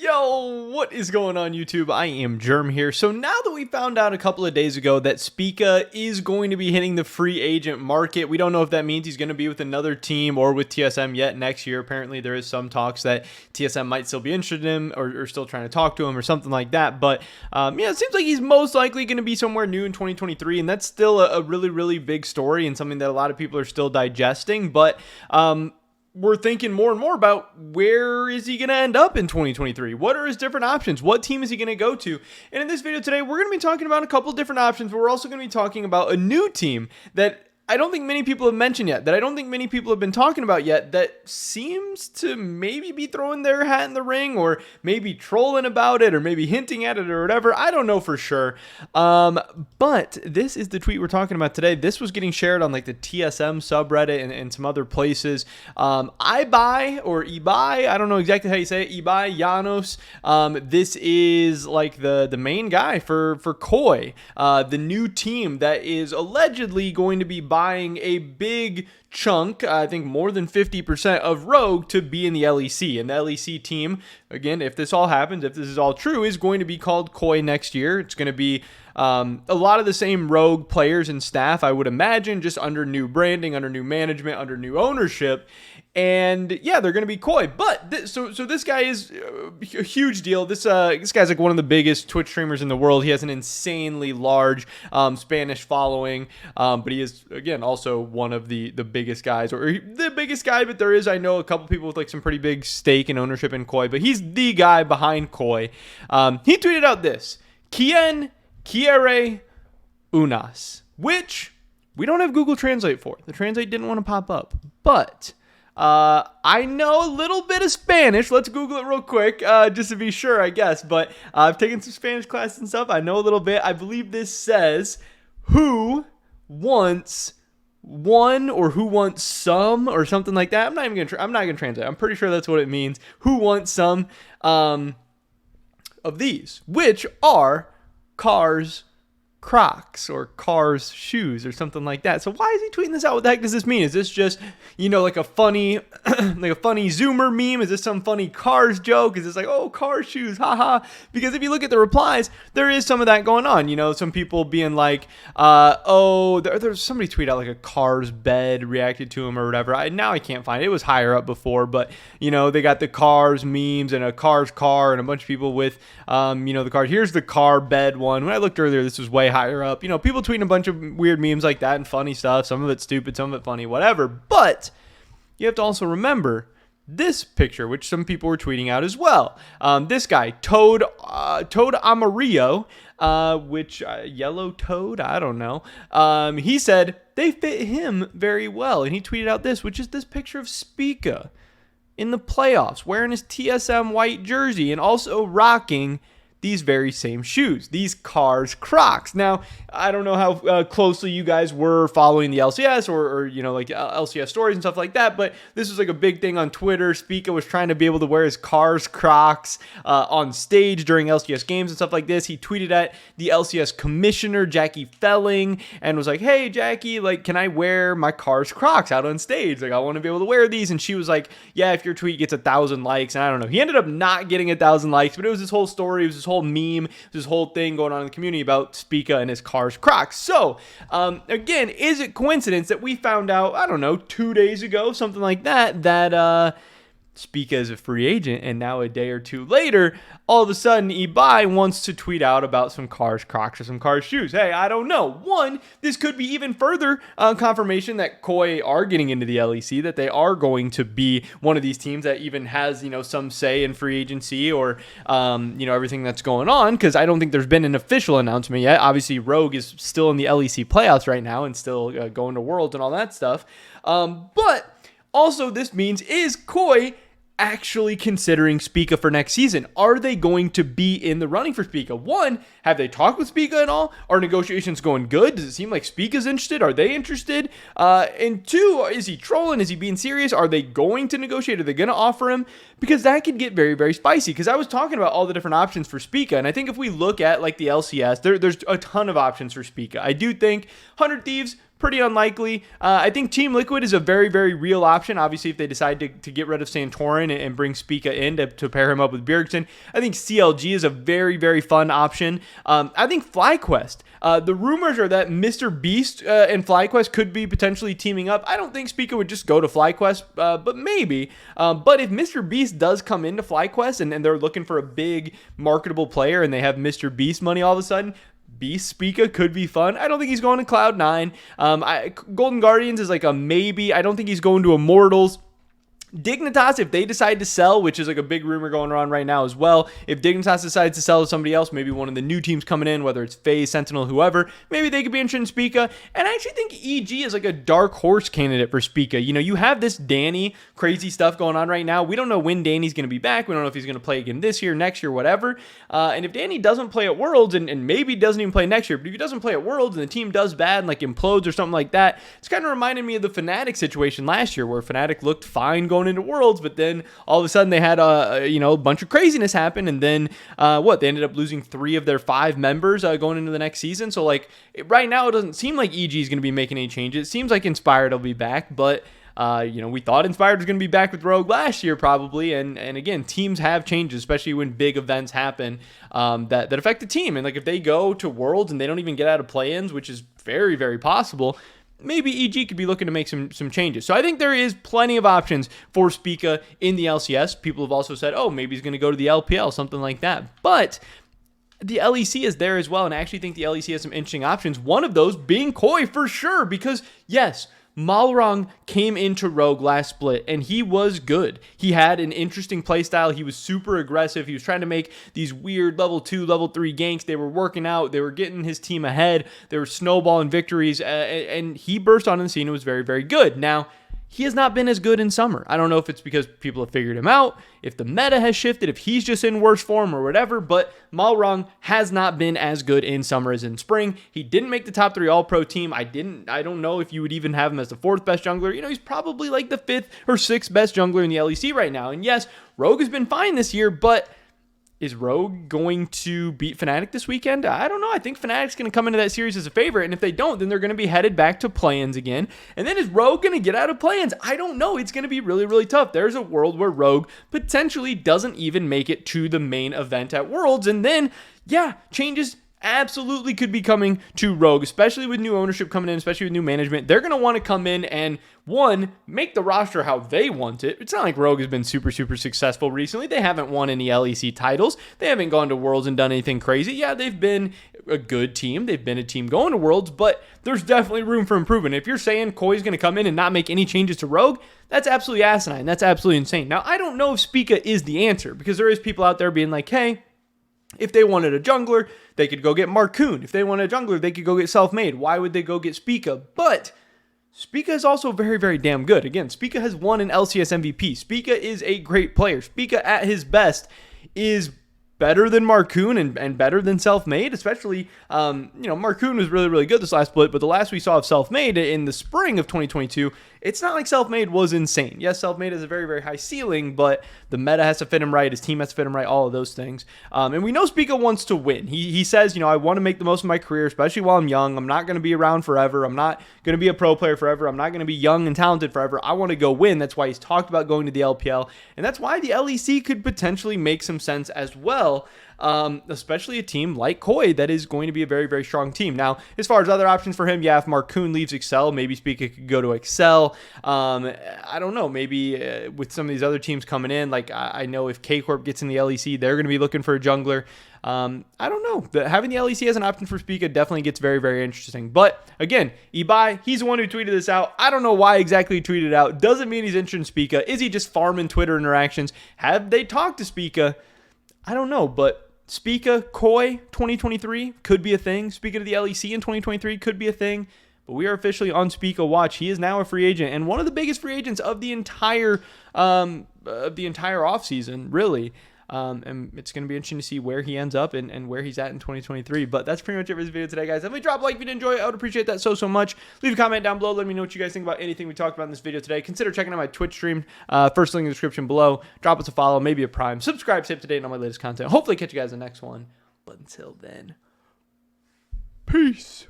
Yo, what is going on YouTube? I am Germ here. So now that we found out a couple of days ago that Spica is going to be hitting the free agent market, we don't know if that means he's going to be with another team or with TSM yet next year. Apparently there is some talks that TSM might still be interested in him or still trying to talk to him or something like that. But it seems like he's most likely going to be somewhere new in 2023, and that's still a really, really big story and something that a lot of people are still digesting. But we're thinking more and more about where is he going to end up in 2023? What are his different options? What team is he going to go to? And in this video today, we're going to be talking about a couple different options, but we're also going to be talking about a new team that I don't think many people have mentioned yet, that I don't think many people have been talking about yet, that seems to maybe be throwing their hat in the ring or maybe trolling about it or maybe hinting at it or whatever. I don't know for sure. But this is the tweet we're talking about today. This was getting shared on like the TSM subreddit and some other places. Ibai or Ibai, I don't know exactly how you say it, Ibai Llanos. This is like the main guy for Koi, the new team that is allegedly going to be buying a big chunk, I think more than 50% of Rogue to be in the LEC. And the LEC team, again, if this all happens, if this is all true, is going to be called Koi next year. It's going to be a lot of the same Rogue players and staff, I would imagine, just under new branding, under new management, under new ownership. And yeah, they're going to be Koi. But so this guy is a huge deal. This guy's like one of the biggest Twitch streamers in the world. He has an insanely large Spanish following. But he is, again, also one of the biggest guys, or the biggest guy. But there is, I know, a couple people with like some pretty big stake and ownership in Koi. But he's the guy behind Koi. He tweeted out this: "Quien quiere unas," which we don't have Google Translate for. The Translate didn't want to pop up, but I know a little bit of Spanish. Let's Google it real quick, just to be sure, I guess. But I've taken some Spanish classes and stuff. I know a little bit. I believe this says, "Who wants one," or "Who wants some," or something like that. I'm not gonna translate. I'm pretty sure that's what it means. Who wants some of these, which are Cars Crocs or Cars shoes or something like that. So why is he tweeting this out? What the heck does this mean? Is this just, like a funny like a funny Zoomer meme? Is this some funny Cars joke? Is this like, oh, Cars shoes, haha? Because if you look at the replies, there is some of that going on. Some people being like, there's somebody tweet out like a Cars bed reacted to him or whatever. Now I can't find it. It was higher up before, but they got the Cars memes and a Cars car and a bunch of people with the cars. Here's the car bed one. When I looked earlier, this was way higher up. People tweeting a bunch of weird memes like that and funny stuff. Some of it stupid, some of it funny, whatever. But you have to also remember this picture, which some people were tweeting out as well. This guy, Toad Amarillo, which yellow toad, I don't know. He said they fit him very well, and he tweeted out this, which is this picture of Spica in the playoffs wearing his TSM white jersey and also rocking these very same shoes, these Cars Crocs. Now, I don't know how closely you guys were following the LCS or like LCS stories and stuff like that, but this was like a big thing on Twitter. Spica was trying to be able to wear his Cars Crocs on stage during LCS games and stuff like this. He tweeted at the LCS commissioner, Jackie Felling, and was like, "Hey, Jackie, like, can I wear my Cars Crocs out on stage? Like, I want to be able to wear these." And she was like, "Yeah, if your tweet gets 1,000 likes." And I don't know. He ended up not getting 1,000 likes, but it was this whole story. It was this whole meme, this whole thing going on in the community about Spica and his Cars Crocs. So, again, is it coincidence that we found out, I don't know, 2 days ago, something like that, that Spica is a free agent, and now a day or two later, all of a sudden, Ibai wants to tweet out about some Cars Crocs or some Cars shoes? Hey, I don't know. One, this could be even further confirmation that Koi are getting into the LEC, that they are going to be one of these teams that even has, some say in free agency or, everything that's going on, because I don't think there's been an official announcement yet. Obviously, Rogue is still in the LEC playoffs right now and still going to Worlds and all that stuff. But also, this means, is Koi actually considering Spica for next season? Are they going to be in the running for Spica? One, have they talked with Spica at all? Are negotiations going good? Does it seem like Spica's interested? Are they interested? And two, is he trolling? Is he being serious? Are they going to negotiate? Are they going to offer him? Because that could get very, very spicy. Because I was talking about all the different options for Spica, and I think if we look at like the LCS, there's a ton of options for Spica. I do think 100 Thieves, pretty unlikely. I think Team Liquid is a very, very real option. Obviously, if they decide to get rid of Santorin and bring Spica in to pair him up with Bjergsen, I think CLG is a very, very fun option. I think FlyQuest. The rumors are that Mr. Beast and FlyQuest could be potentially teaming up. I don't think Spica would just go to FlyQuest, but maybe. But if Mr. Beast does come into FlyQuest and they're looking for a big marketable player and they have Mr. Beast money all of a sudden, Beast Spica could be fun. I don't think he's going to Cloud9. Golden Guardians is like a maybe. I don't think he's going to Immortals. Dignitas, if they decide to sell, which is like a big rumor going around right now as well, if Dignitas decides to sell to somebody else, maybe one of the new teams coming in, whether it's FaZe, Sentinel, whoever, maybe they could be interested in Spica. And I actually think EG is like a dark horse candidate for Spica. You know, you have this Danny crazy stuff going on right now. We don't know when Danny's going to be back. We don't know if he's going to play again this year, next year, whatever. And if Danny doesn't play at Worlds and maybe doesn't even play next year, but if he doesn't play at Worlds and the team does bad and like implodes or something like that, it's kind of reminded me of the Fnatic situation last year where Fnatic looked fine going into Worlds, but then all of a sudden they had a bunch of craziness happen, and then they ended up losing 3 of their 5 members going into the next season. So like right now it doesn't seem like EG is going to be making any changes. It seems like Inspired will be back, but we thought Inspired was going to be back with Rogue last year probably, and again, teams have changes, especially when big events happen that affect the team. And like if they go to Worlds and they don't even get out of play-ins, which is very, very possible, maybe EG could be looking to make some changes. So I think there is plenty of options for Spica in the LCS. People have also said, oh, maybe he's going to go to the LPL, something like that. But the LEC is there as well, and I actually think the LEC has some interesting options. One of those being Koi for sure, because yes, Malrang came into Rogue last split, and he was good. He had an interesting playstyle. He was super aggressive. He was trying to make these weird level 2, level 3 ganks. They were working out. They were getting his team ahead. They were snowballing victories, and he burst onto the scene and was very, very good. Now, he has not been as good in summer. I don't know if it's because people have figured him out, if the meta has shifted, if he's just in worse form or whatever, but Malrang has not been as good in summer as in spring. He didn't make the top 3 All-Pro team. I don't know if you would even have him as the 4th best jungler. You know, he's probably like the 5th or 6th best jungler in the LEC right now. And yes, Rogue has been fine this year, but is Rogue going to beat Fnatic this weekend? I don't know. I think Fnatic's going to come into that series as a favorite, and if they don't, then they're going to be headed back to play-ins again. And then is Rogue going to get out of play-ins? I don't know. It's going to be really, really tough. There's a world where Rogue potentially doesn't even make it to the main event at Worlds, and then, yeah, changes absolutely could be coming to Rogue, especially with new ownership coming in, especially with new management. They're going to want to come in and, one, make the roster how they want it. It's not like Rogue has been super, super successful recently. They haven't won any LEC titles. They haven't gone to Worlds and done anything crazy. Yeah, they've been a good team. They've been a team going to Worlds, but there's definitely room for improvement. If you're saying Koi's going to come in and not make any changes to Rogue, that's absolutely asinine. That's absolutely insane. Now, I don't know if Spica is the answer, because there is people out there being like, hey, if they wanted a jungler, they could go get Marcoon. If they wanted a jungler, they could go get Self-Made. Why would they go get Spica? But Spica is also very, very damn good. Again, Spica has won an LCS MVP. Spica is a great player. Spica at his best is better than Marcoon and better than Self-Made, especially, Marcoon was really, really good this last split, but the last we saw of Self-Made in the spring of 2022, it's not like Self-Made was insane. Yes, Self-Made has a very, very high ceiling, but the meta has to fit him right, his team has to fit him right, all of those things. And we know Spica wants to win. He says, I want to make the most of my career, especially while I'm young. I'm not going to be around forever. I'm not going to be a pro player forever. I'm not going to be young and talented forever. I want to go win. That's why he's talked about going to the LPL, and that's why the LEC could potentially make some sense as well. Especially a team like Koi that is going to be a very, very strong team. Now, as far as other options for him, yeah, if Marcoon leaves Excel, maybe Spica could go to Excel. I don't know, maybe with some of these other teams coming in, like I know if K-Corp gets in the LEC, they're going to be looking for a jungler. I don't know. Having the LEC as an option for Spica definitely gets very, very interesting. But again, Ibai, he's the one who tweeted this out. I don't know why exactly he tweeted it out. Doesn't mean he's interested in Spica. Is he just farming Twitter interactions? Have they talked to Spica? I don't know, but Spica, Koi 2023 could be a thing. Spica to the LEC in 2023 could be a thing. But we are officially on Spica watch. He is now a free agent and one of the biggest free agents of the entire offseason, really. And it's going to be interesting to see where he ends up and where he's at in 2023. But that's pretty much it for this video today, guys. Definitely drop a like if you did enjoy it. I would appreciate that so much. Leave a comment down below. Let me know what you guys think about anything we talked about in this video today. Consider checking out my Twitch stream. First link in the description below. Drop us a follow, maybe a prime. Subscribe, stay up to date on my latest content. Hopefully catch you guys in the next one. But until then, peace.